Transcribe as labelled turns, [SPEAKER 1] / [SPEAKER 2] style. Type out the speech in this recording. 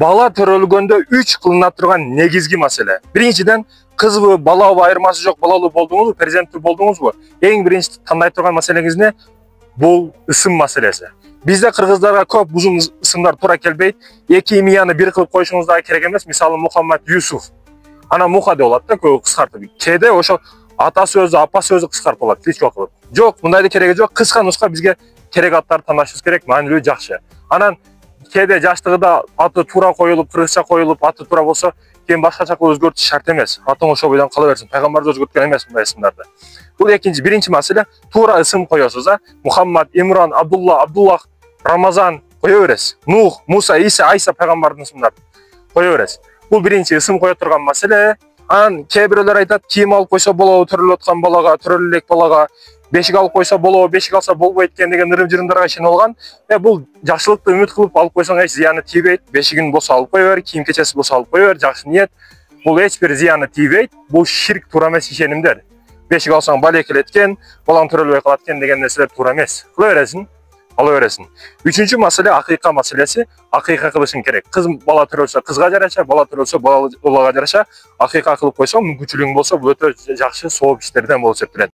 [SPEAKER 1] бала төрөлгөндө 3 кылына турган негизги маселе. Биринчиден, кызбы, балабы айырмасы жок, балалуу болдуңузбу, перзенттүү болдуңузбу? Эң биринчи тандай турган маселеңиз эмне? Бул ысым маселеси. Бизде кыргыздарга көп узун ысымдар туура келбейт. Эки мияны бир кылып коюшуңуз да керек эмес. Мисалы Мухаммад Юсуф. Ана Муха деп болот да, көп кыскартып. Кээде ошо ата сөзү, апа сөзү кыскартып болот, кличка кылып. Жок, мындайды кереги жок. Кыска нуска бизге керек аттарды тандашыбыз керек, маанилүү жакшы. Анан кээде жаштыгында аты туура коюлуп, кыргызча коюлуп, аты туура болсо, кийин башкача кылып өзгөртүш шарт эмес. Атың ошо бойдон кала берсин. Пайгамбар өзгөрткөн эмес мындай ысымдарды. Бул экинчи, биринчи маселе, туура ысым коесуз, Мухаммад, Имран, Абдулла, Абдуллах, Рамазан кое бересиз. Нух, Муса, Иса, Айса пайгамбардын ысымдарын кое бересиз. Бул биринчи ысым кое турган маселе. Анан кээ бирөөлөр айтат, кийим алып койсо болобу, төрөлүп аткан балага, төрөлө элек балага, бешик алып койсо болобу, бешик алса болбойт экен деген ырым-жырымдарга ишенип алган. Бул жакшылыкты үмүт кылып алып койсоң эч зыяны тийбейт. Бешигин болсо алып кое бер, кийим кечеси болсо алып кое бер, жакшы ниет. Бул эч бир зыяны тийбейт. Бул ширк, туура эмес ишенимдер. Бешик алсаң балекел эткен, балаң төрөлбөй калат экен деген нерселер туура эмес. Кыла бересиң, ала бересиң. Үчүнчү маселе акыйка маселеси. Акыйка кылышың керек. Кыз бала төрөлсө кызга жараша, бала төрөлсө балага жараша. Акыйка кылып койсоң, мүмкүнчүлүгүң болсо, бул өтө жакшы сооп иштерден болуп эсептелет.